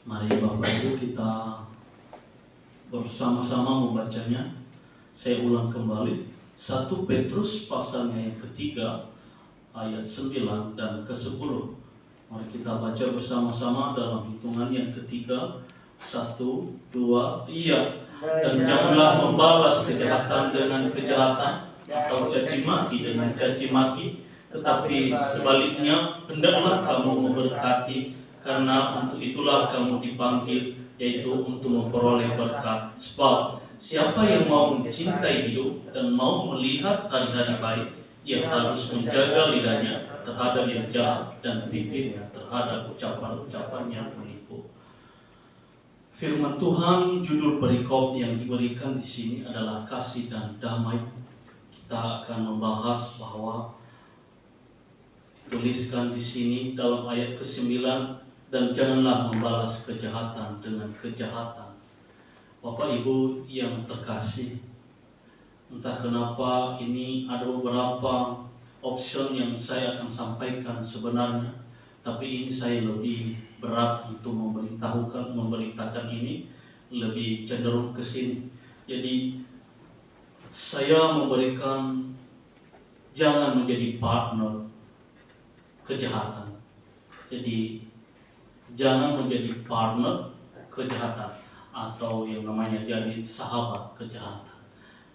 Mari Bapak Ibu kita bersama-sama membacanya. Saya ulang kembali 1 Petrus pasalnya yang ketiga ayat 9 dan ke-10. Mari kita baca bersama-sama dalam hitungan yang ketiga. 1, 2, iya. Dan janganlah membalas kejahatan dengan kejahatan atau caci maki dengan caci maki, tetapi sebaliknya hendaklah kamu memberkati, karena untuk itulah kamu dipanggil, yaitu untuk memperoleh berkat. Sebab siapa yang mau mencintai hidup dan mau melihat hari-hari baik, ia harus menjaga lidahnya terhadap yang jahat dan bibirnya terhadap ucapan-ucapan yang menipu. Firman Tuhan, judul perikop yang diberikan di sini adalah kasih dan damai. Kita akan membahas bahwa tuliskan di sini dalam ayat ke-9, dan janganlah membalas kejahatan dengan kejahatan. Bapak Ibu yang terkasih, entah kenapa ini ada beberapa option yang saya akan sampaikan sebenarnya, tapi ini saya lebih berat untuk memberitakan ini, lebih cenderung ke sini. Jadi saya memberikan jangan menjadi partner kejahatan. Jadi jangan menjadi partner kejahatan atau yang namanya jadi sahabat kejahatan.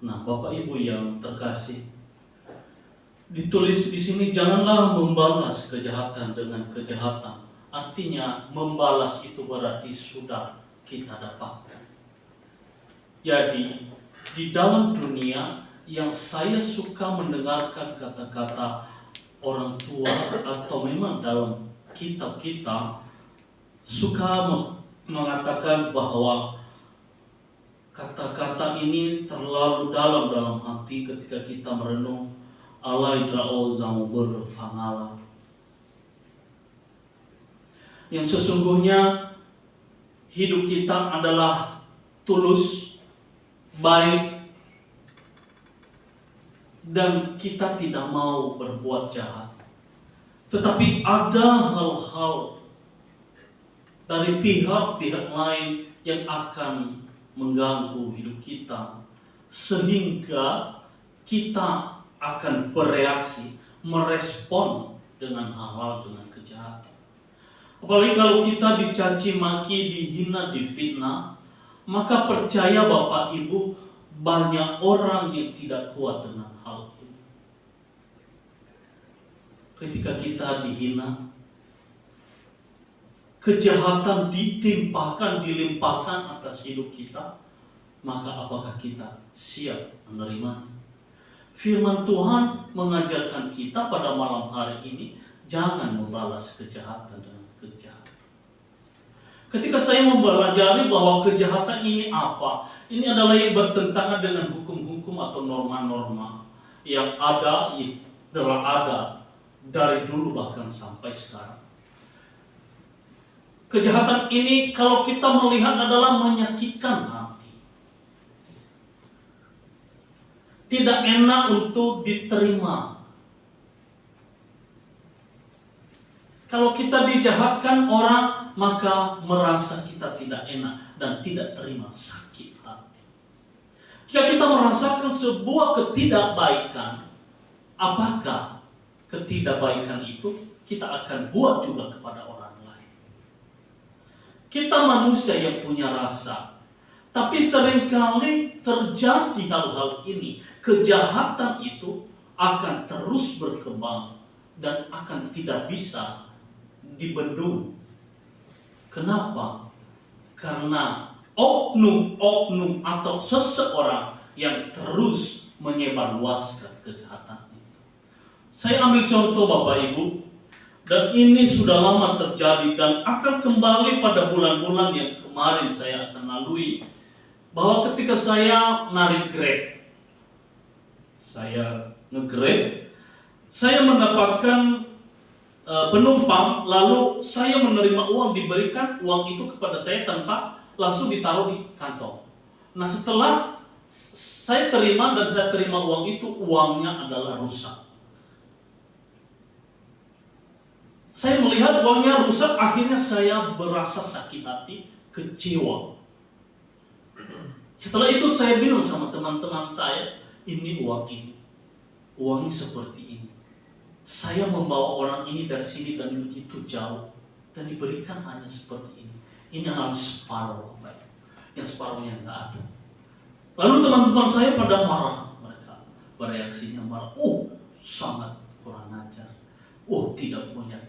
Nah, Bapak Ibu yang terkasih, ditulis di sini janganlah membalas kejahatan dengan kejahatan. Artinya membalas itu berarti sudah kita dapatkan. Jadi di dalam dunia yang saya suka mendengarkan kata-kata orang tua atau memang dalam kitab kita suka mengatakan bahwa kata-kata ini terlalu dalam hati ketika kita merenung. Alai drao zamu berfangala. Yang sesungguhnya hidup kita adalah tulus, baik, dan kita tidak mau berbuat jahat. Tetapi ada hal-hal dari pihak-pihak lain yang akan mengganggu hidup kita, sehingga kita akan bereaksi, merespon dengan hal-hal dengan kejahatan. Apalagi kalau kita dicaci maki, dihina, difitnah, maka percaya Bapak Ibu, banyak orang yang tidak kuat dengan hal ini. Ketika kita dihina, kejahatan dilimpahkan atas hidup kita, maka apakah kita siap menerima? Firman Tuhan mengajarkan kita pada malam hari ini, jangan membalas kejahatan dengan kejahatan. Ketika saya mempelajari bahwa kejahatan ini apa, ini adalah yang bertentangan dengan hukum-hukum atau norma-norma yang telah ada dari dulu bahkan sampai sekarang. Kejahatan ini kalau kita melihat adalah menyakitkan hati. Tidak enak untuk diterima. Kalau kita dijahatkan orang, maka merasa kita tidak enak dan tidak terima, sakit hati. Jika kita merasakan sebuah ketidakbaikan, apakah ketidakbaikan itu kita akan buat juga kepada orang? Kita manusia yang punya rasa, tapi seringkali terjadi hal-hal ini. Kejahatan itu akan terus berkembang dan akan tidak bisa dibendung. Kenapa? Karena oknum-oknum atau seseorang yang terus menyebarluaskan kejahatan itu. Saya ambil contoh Bapak Ibu. Dan ini sudah lama terjadi dan akan kembali pada bulan-bulan yang kemarin saya akan lalui. Bahwa ketika saya narik Grab, saya nge-Grab, saya mendapatkan penumpang, lalu saya menerima uang, diberikan uang itu kepada saya tanpa langsung ditaruh di kantong. Nah, setelah saya terima dan saya terima uang itu, uangnya adalah rusak. Saya melihat uangnya rusak, akhirnya saya berasa sakit hati, kecewa. Setelah itu saya bilang sama teman-teman saya, ini uangnya seperti ini. Saya membawa orang ini dari sini dan begitu jauh, dan diberikan hanya seperti ini. Ini adalah separuh, yang separuhnya nggak ada. Lalu teman-teman saya pada marah, mereka bereaksinya marah. Sangat kurang ajar. Tidak punya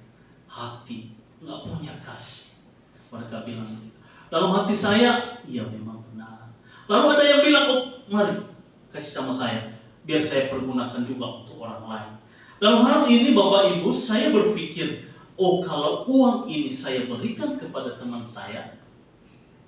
hati, nggak punya kasih. Mereka bilang begitu. Dalam hati saya, iya memang benar. Lalu ada yang bilang, mari kasih sama saya, biar saya pergunakan juga untuk orang lain. Dalam hal ini Bapak Ibu, saya berpikir, kalau uang ini saya berikan kepada teman saya,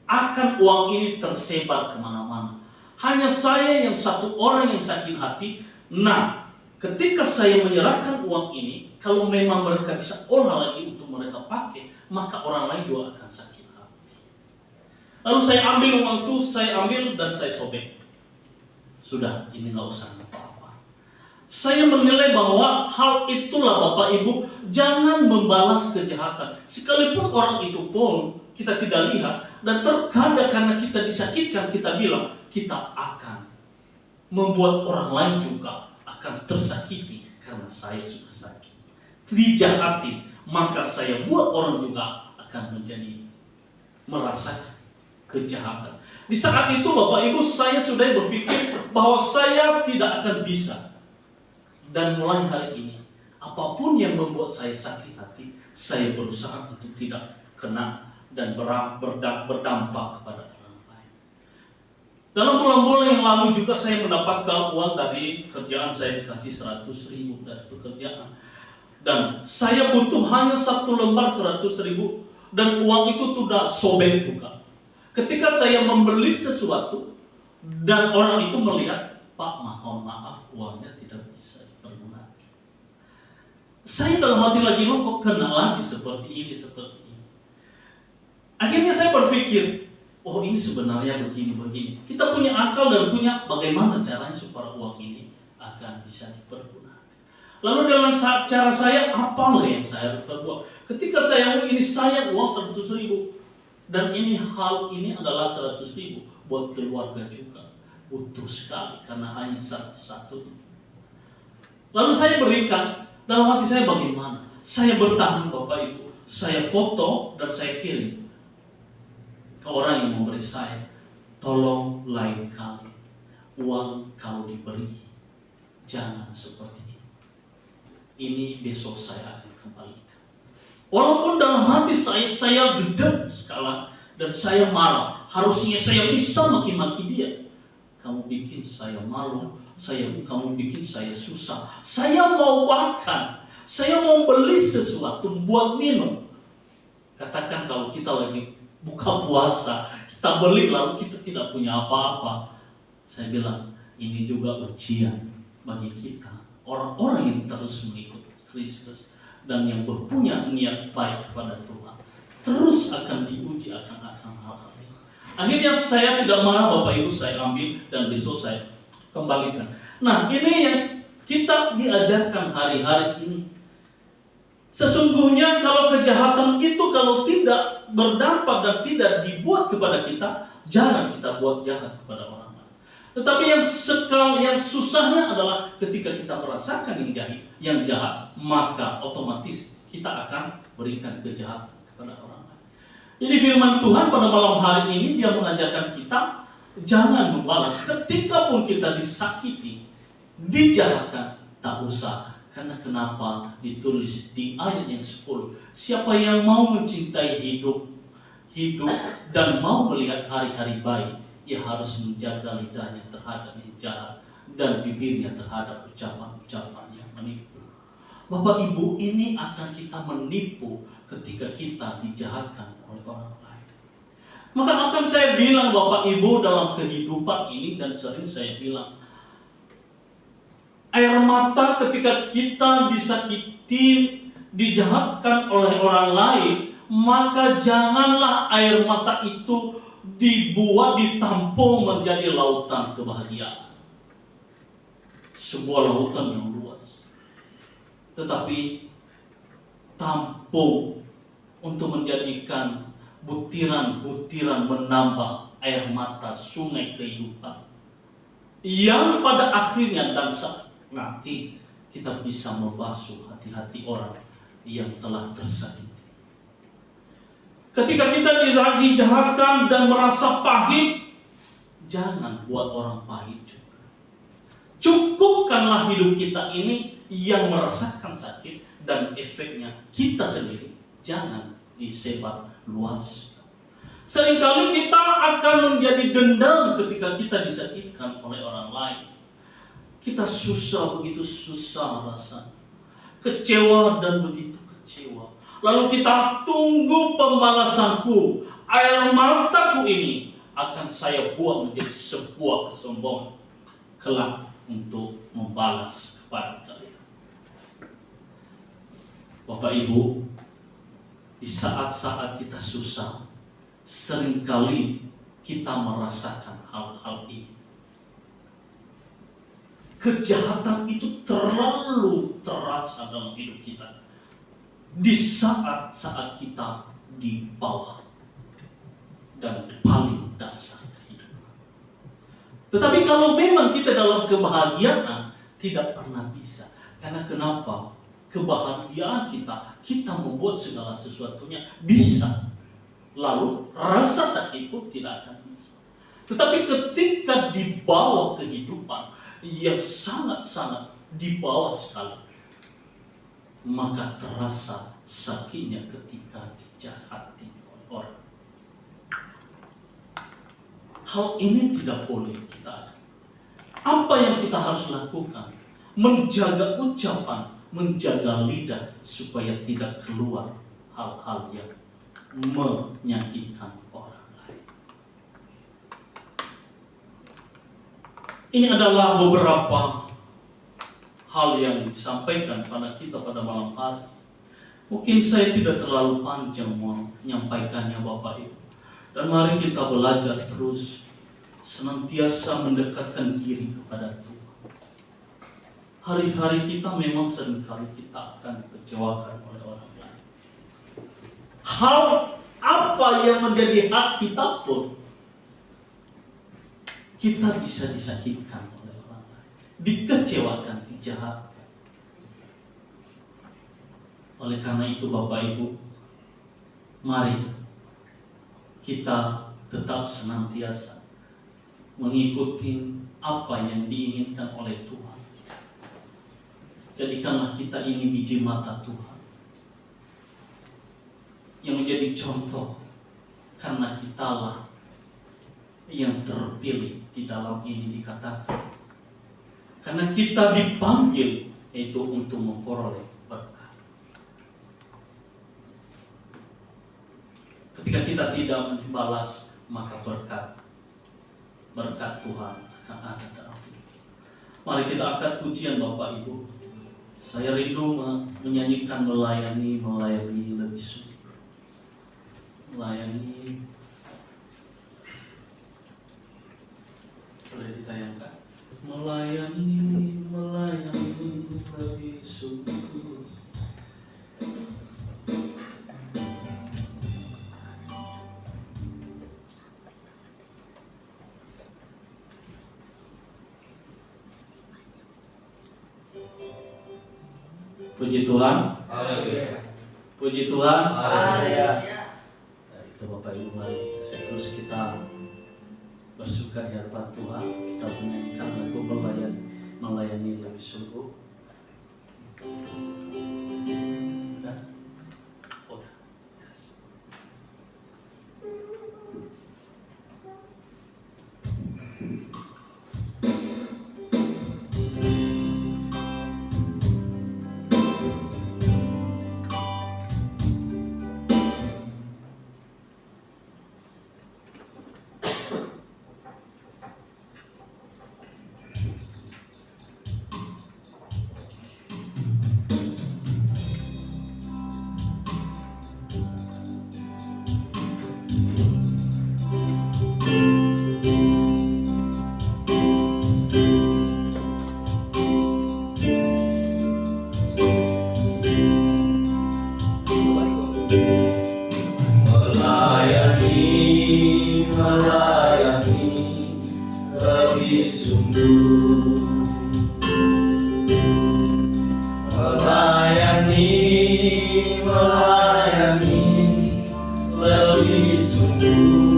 akan uang ini tersebar kemana-mana. Hanya saya yang satu orang yang sakit hati. Nah, ketika saya menyerahkan uang ini, kalau memang mereka bisa olah lagi untuk mereka pakai, maka orang lain juga akan sakit hati. Lalu saya ambil uang itu, saya ambil dan saya sobek. Sudah, ini nggak usah apa-apa. Saya menilai bahwa hal itulah Bapak Ibu, jangan membalas kejahatan. Sekalipun orang itu pun kita tidak lihat, dan terkadang karena kita disakitkan, kita bilang kita akan membuat orang lain juga akan tersakiti karena saya sudah sakit. Dijahati, maka saya buat orang juga akan menjadi merasakan kejahatan. Di saat itu Bapak Ibu, saya sudah berpikir bahwa saya tidak akan bisa. Dan mulai hari ini, apapun yang membuat saya sakit hati, saya berusaha untuk tidak kena dan berdampak kepada orang lain. Dalam bulan-bulan yang lalu juga saya mendapatkan uang dari kerjaan, saya dikasih 100.000 dari pekerjaan. Dan saya butuh hanya 1 lembar 100.000, dan uang itu sudah sobek juga. Ketika saya membeli sesuatu dan orang itu melihat, Pak, mohon maaf, uangnya tidak bisa dipergunakan. Saya dalam hati lagi, kok kena lagi seperti ini. Akhirnya saya berpikir, ini sebenarnya begini. Kita punya akal dan punya bagaimana caranya supaya uang ini akan bisa dipergunakan. Lalu dengan cara saya, apalah yang saya harus perbuat? Ketika saya uang 100.000, dan hal ini adalah 100.000 buat keluarga juga, butuh sekali karena hanya satu. Lalu saya berikan, dalam hati saya bagaimana? Saya bertahan Bapak Ibu, saya foto dan saya kirim ke orang yang memberi saya. Tolong lain kali uang kalau diberi jangan seperti ini. Ini besok saya akan kembalikan. Walaupun dalam hati saya gedek sekali dan saya marah. Harusnya saya bisa maki-maki dia. Kamu bikin saya malu, kamu bikin saya susah. Saya mau makan, saya mau beli sesuatu buat minum. Katakan kalau kita lagi buka puasa, kita beli lalu kita tidak punya apa-apa. Saya bilang, ini juga ujian bagi kita, orang-orang yang terus mengikut Kristus dan yang berpunya niat baik kepada Tuhan, terus akan diuji akan hal-hal ini. Akhirnya saya tidak marah Bapak Ibu, saya ambil dan besok saya kembalikan. Nah, ini yang kita diajarkan hari-hari ini. Sesungguhnya kalau kejahatan itu kalau tidak berdampak dan tidak dibuat kepada kita, jangan kita buat jahat kepada orang lain. Tetapi yang susahnya adalah ketika kita merasakan yang jahat, maka otomatis kita akan berikan kejahatan kepada orang lain. Jadi firman Tuhan pada malam hari ini dia mengajarkan kita jangan membalas. Ketika pun kita disakiti, dijahatkan, tak usah. Karena kenapa ditulis di ayat yang 10, siapa yang mau mencintai hidup dan mau melihat hari-hari baik, ia harus menjaga lidahnya terhadap yang jahat dan bibirnya terhadap ucapan-ucapan yang menipu. Bapak Ibu, ini akan kita menipu ketika kita dijahatkan oleh orang lain. Maka akan saya bilang Bapak Ibu dalam kehidupan ini, dan sering saya bilang, air mata ketika kita disakiti, dijahatkan oleh orang lain, maka janganlah air mata itu ditampung menjadi lautan kebahagiaan. Sebuah lautan yang luas. Tetapi tampung untuk menjadikan butiran-butiran menambah air mata sungai kehidupan yang pada akhirnya dan saat nanti kita bisa membasuh hati-hati orang yang telah tersakiti. Ketika kita dijahatkan dan merasa pahit, jangan buat orang pahit juga. Cukupkanlah hidup kita ini yang merasakan sakit dan efeknya kita sendiri. Jangan disebar luas. Seringkali kita akan menjadi dendam ketika kita disakitkan oleh orang lain. Kita susah, begitu susah rasanya. Kecewa dan begitu kecewa. Lalu kita tunggu pembalasanku. Air mataku ini akan saya buat menjadi sebuah kesombongan kelak untuk membalas kepada kalian. Bapak Ibu, di saat-saat kita susah, seringkali kita merasakan hal-hal ini. Kejahatan itu terlalu terasa dalam hidup kita di saat-saat kita di bawah dan paling dasar kehidupan. Tetapi kalau memang kita dalam kebahagiaan, tidak pernah bisa. Karena kenapa? Kebahagiaan kita membuat segala sesuatunya bisa. Lalu rasa sakit pun tidak akan bisa. Tetapi ketika di bawah kehidupan yang sangat-sangat di bawah sekali, maka terasa sakitnya ketika dijahati oleh orang. Hal ini tidak boleh kita. Apa yang kita harus lakukan? Menjaga ucapan, menjaga lidah supaya tidak keluar hal-hal yang menyakitkan orang lain. Ini adalah beberapa hal yang disampaikan pada kita pada malam hari. Mungkin saya tidak terlalu panjang menyampaikannya Bapak Ibu. Dan mari kita belajar terus senantiasa mendekatkan diri kepada Tuhan. Hari-hari kita memang seringkali kita akan dikecewakan oleh orang lain. Hal apa yang menjadi hak kita pun kita bisa disakitkan oleh orang lain, dikecewakan, dijahatkan. Oleh karena itu Bapak Ibu, mari kita tetap senantiasa mengikuti apa yang diinginkan oleh Tuhan. Jadikanlah kita ini biji mata Tuhan yang menjadi contoh, karena kitalah yang terpilih di dalam ini dikatakan. Karena kita dipanggil itu untuk memperoleh berkat. Ketika kita tidak membalas, maka berkat Tuhan akan ada dalam hidup. Mari kita angkat pujian Bapak Ibu. Saya rindu menyanyikan melayani lebih sungguh. Melayani, boleh ditayangkan. Melayani lebih sungguh. Puji Tuhan. Haleluya. Puji Tuhan. Haleluya. Itu Bapak Ibu, mari terus kita bersuka di hadapan Tuhan. Kita menyanyikan lagu melayani lebih sungguh. melayani lebih sungguh, melayani lebih sungguh.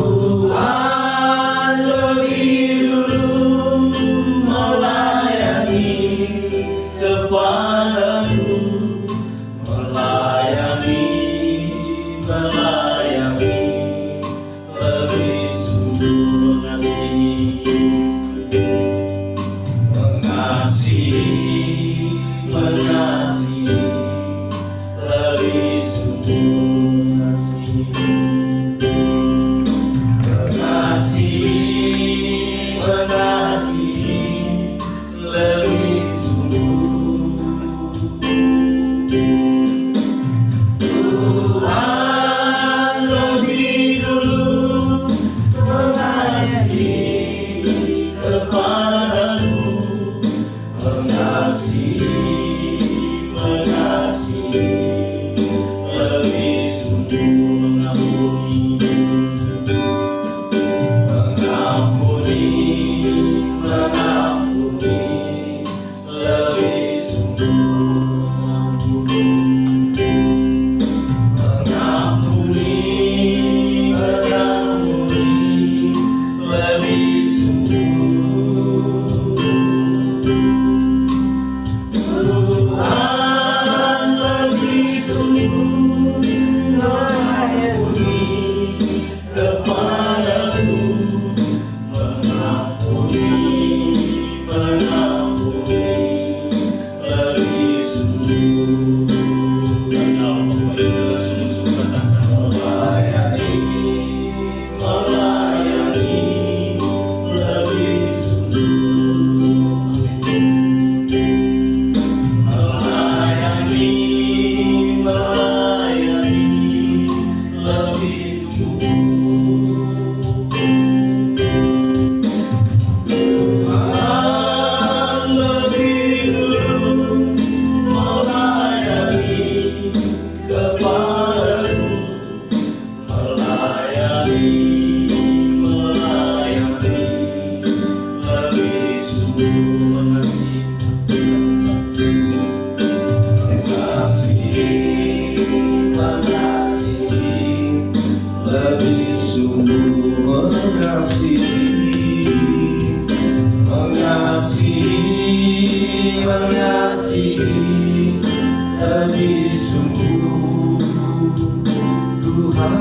Tuhan lebih dulu melayani kepadaku, melayani lebih sungguh, mengasihi lebih sungguh, mengasihi lebih sungguh. Tuhan lebih dulu mengasihi kepadaku, mengasihi lebih sungguh, mengampuni lebih sungguh, mengampuni lebih sungguh. Tuhan lebih sungguh mengampuni kepadaku, mengampuni lebih sungguh. Dan kalau Bapak Ibu sungguh-sungguh katakan melayani lebih sungguh, melayani lebih sungguh. Tuhan lebih dulu melayani kepadaku, melayani lebih sungguh, lebih sungguh, mengasihi lebih sungguh. Tuhan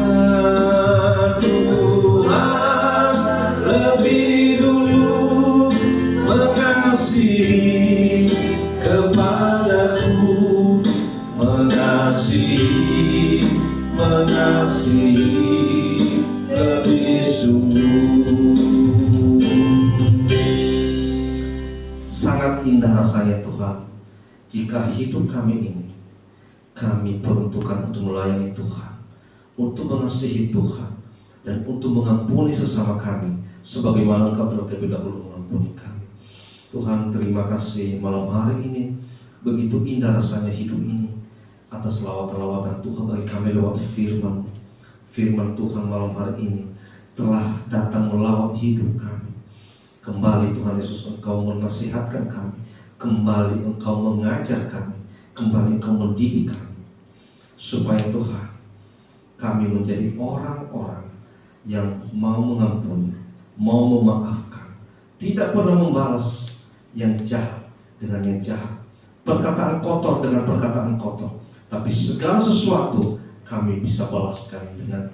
lebih dulu mengasihi kepadaku, mengasihi lebih sungguh. Sangat indah rasanya Tuhan, jika hidup kami ini kami peruntukkan untuk melayani Tuhan, untuk mengasihi Tuhan, dan untuk mengampuni sesama kami sebagaimana Engkau telah terlebih dahulu mengampuni kami. Tuhan, terima kasih malam hari ini, begitu indah rasanya hidup ini atas lawatan-lawatan Tuhan bagi kami lewat firman Tuhan malam hari ini telah datang melawat hidup kami. Kembali Tuhan Yesus, Engkau menasihatkan kami, kembali Engkau mengajar kami, kembali Engkau mendidik kami, supaya Tuhan kami menjadi orang-orang yang mau mengampuni, mau memaafkan, tidak pernah membalas yang jahat dengan yang jahat, perkataan kotor dengan perkataan kotor, tapi segala sesuatu kami bisa balaskan dengan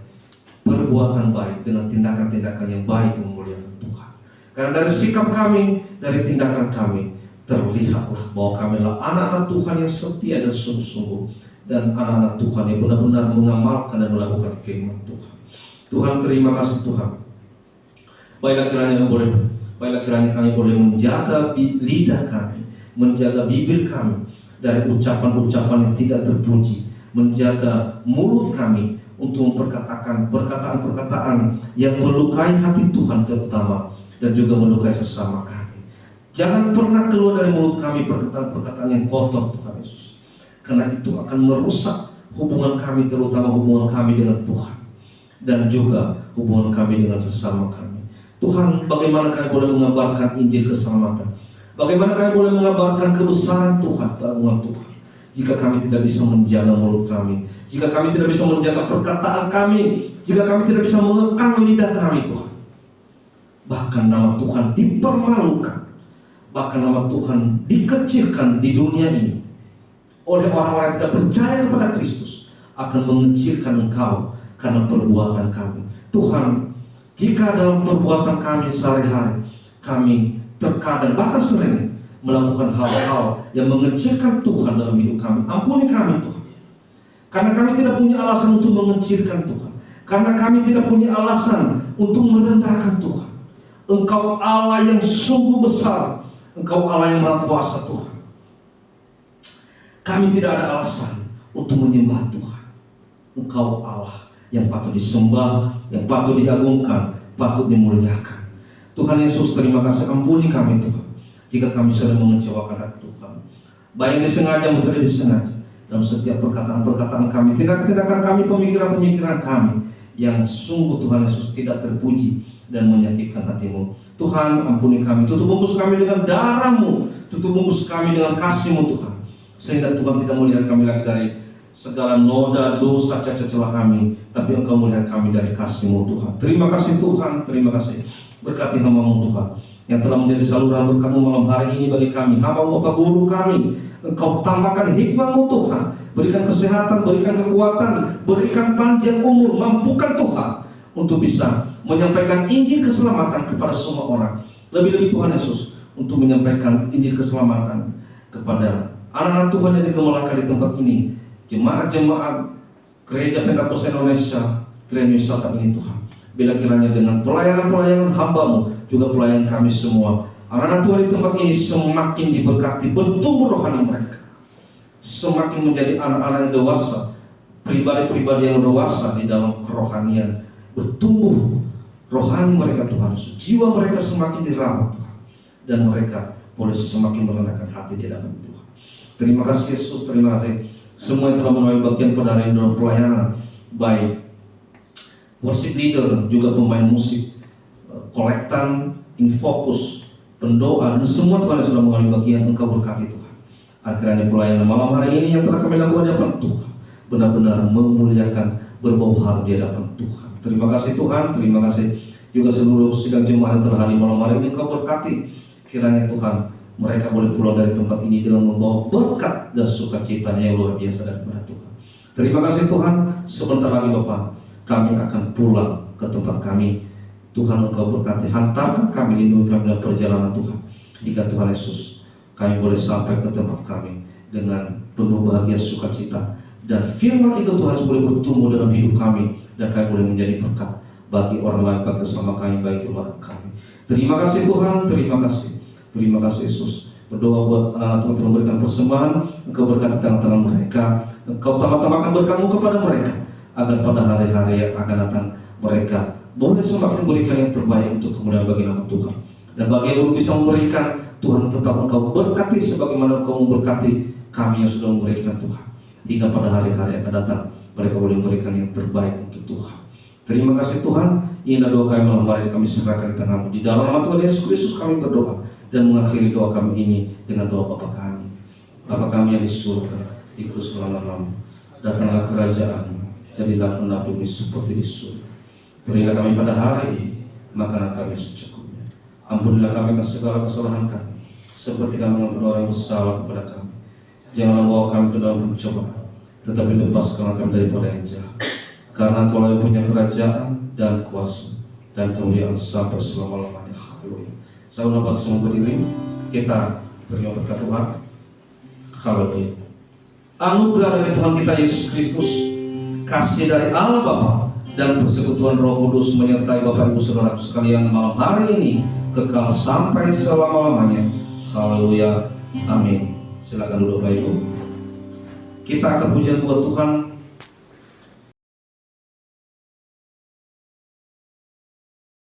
perbuatan baik, dengan tindakan-tindakan yang baik yang memuliakan Tuhan. Karena dari sikap kami, dari tindakan kami, terlihatlah bahwa kami adalah anak-anak Tuhan yang setia dan sungguh-sungguh, dan anak-anak Tuhan yang benar-benar mengamalkan dan melakukan firman Tuhan. Tuhan, terima kasih Tuhan. Baiklah kiranya kami boleh menjaga lidah kami, menjaga bibir kami dari ucapan-ucapan yang tidak terpuji, menjaga mulut kami untuk memperkatakan perkataan-perkataan yang melukai hati Tuhan terutama, dan juga melukai sesama kami. Jangan pernah keluar dari mulut kami perkataan-perkataan yang kotor Tuhan Yesus, karena itu akan merusak hubungan kami, terutama hubungan kami dengan Tuhan, dan juga hubungan kami dengan sesama kami. Tuhan, bagaimana kami boleh mengabarkan Injil keselamatan? Bagaimana kami boleh mengabarkan kebesaran Tuhan, keagungan Tuhan, jika kami tidak bisa menjaga mulut kami, jika kami tidak bisa menjaga perkataan kami, jika kami tidak bisa mengekang lidah kami, Tuhan? Bahkan nama Tuhan dipermalukan, bahkan nama Tuhan dikecilkan di dunia ini oleh orang-orang yang tidak percaya kepada Kristus, akan mengecilkan Engkau karena perbuatan kami. Tuhan, jika dalam perbuatan kami sehari-hari kami terkadang bahkan sering melakukan hal-hal yang mengecilkan Tuhan dalam hidup kami, ampuni kami Tuhan. Karena kami tidak punya alasan untuk mengecilkan Tuhan, karena kami tidak punya alasan untuk merendahkan Tuhan. Engkau Allah yang sungguh besar, Engkau Allah yang maha kuasa Tuhan. Kami tidak ada alasan untuk menyembah Tuhan. Engkau Allah yang patut disembah, yang patut diagungkan, patut dimuliakan. Tuhan Yesus, terima kasih, ampuni kami Tuhan jika kami sering mengecewakan hati Tuhan, baik disengaja maupun tidak disengaja, dalam setiap perkataan-perkataan kami, tindakan-tindakan kami, pemikiran-pemikiran kami yang sungguh Tuhan Yesus tidak terpuji dan menyakitkan hati-Mu. Tuhan, ampuni kami, tutup bungkus kami dengan darah-Mu, tutup bungkus kami dengan kasih-Mu Tuhan, sehingga Tuhan tidak melihat kami lagi dari segala noda, dosa, cacat celah kami, tapi Engkau melihat kami dari kasih-Mu Tuhan. Terima kasih Tuhan, terima kasih. Berkati hamba-Mu Tuhan yang telah menjadi saluran berkat-Mu malam hari ini bagi kami, hamba-Mu Bapak Guru kami. Engkau tambahkan hikmah-Mu Tuhan, berikan kesehatan, berikan kekuatan, berikan panjang umur, mampukan Tuhan untuk bisa menyampaikan Injil keselamatan kepada semua orang. Lebih-lebih Tuhan Yesus, untuk menyampaikan Injil keselamatan kepada anak-anak Tuhan yang digemerlakan di tempat ini, jemaat-jemaat Gereja Pentakosta Indonesia, Gereja Wisata ini Tuhan. Bila kiranya dengan pelayanan-pelayanan hamba-Mu, juga pelayan kami semua, anak-anak Tuhan di tempat ini semakin diberkati, bertumbuh rohani mereka, semakin menjadi anak-anak yang dewasa, pribadi-pribadi yang dewasa di dalam kerohanian, bertumbuh rohani mereka Tuhan. Jiwa mereka semakin dirawat Tuhan, dan mereka boleh semakin merendahkan hati di hadapan Tuhan. Terima kasih Yesus, terima kasih semua yang telah mengambil bagian pada hari ini dalam pelayanan, baik worship leader, juga pemain musik, kolektan, infokus, pendoa, dan semua Tuhan yang sudah mengambil bagian. Engkau berkati Tuhan. Akhirnya pelayanan malam hari ini yang telah kami lakukan di hadapan Tuhan benar-benar memuliakan, berbau harum di hadapan Tuhan. Terima kasih Tuhan, terima kasih juga seluruh sidang jemaat yang telah hadir malam hari ini. Engkau berkati, kiranya Tuhan mereka boleh pulang dari tempat ini dengan membawa berkat dan sukacita yang luar biasa daripada Tuhan. Terima kasih Tuhan. Sebentar lagi Bapak, kami akan pulang ke tempat kami. Tuhan, Engkau berkati, hantarkan kami, lindungi kami dalam perjalanan Tuhan, hingga Tuhan Yesus kami boleh sampai ke tempat kami dengan penuh bahagia, sukacita, dan firman itu Tuhan boleh bertumbuh dalam hidup kami, dan kami boleh menjadi berkat bagi orang lain, bagi sesama kami, bagi keluarga kami. Terima kasih Tuhan, terima kasih. Terima kasih Yesus. Berdoa buat anak-anak Tuhan yang memberikan persembahan, Engkau berkati tangan-tangan mereka, Engkau tambah-tambahkan berkat-Mu kepada mereka, agar pada hari-hari yang akan datang mereka boleh semakin memberikan yang terbaik untuk kemuliaan bagi nama Tuhan. Dan bagi yang belum bisa memberikan, Tuhan tetap Engkau berkati sebagaimana Engkau memberkati kami yang sudah memberikan Tuhan, hingga pada hari-hari yang akan datang mereka boleh memberikan yang terbaik untuk Tuhan. Terima kasih Tuhan. Inilah doa kami malam hari, kami serahkan di tangan-Mu. Di dalam nama Tuhan Yesus Kristus kami berdoa dan mengakhiri doa kami ini dengan doa Bapa kami. Bapa kami yang di surga, dikuduskanlah namamu, datanglah kerajaan-Mu, jadilah kehendak-Mu seperti di surga. Berilah kami pada hari ini makanan kami secukupnya. Ampunilah kami akan segala kesalahan kami, seperti kami mengampuni orang yang bersalah kepada kami. Janganlah bawa kami ke dalam pencobaan, tetapi lepaskanlah kami daripada yang jahat. Karena Engkau yang punya kerajaan dan kuasa dan kemuliaan sampai selama-lamanya. Haleluya. Saya undang semua berdiri, kita terima berkat Tuhan. Haleluya. Anugerah dari Tuhan kita Yesus Kristus, kasih dari Allah Bapa, dan persekutuan Roh Kudus menyertai Bapak Ibu Saudara sekalian malam hari ini kekal sampai selama-lamanya. Haleluya. Amin. Silakan duduk Bapak Ibu. Kita akan pujian buat Tuhan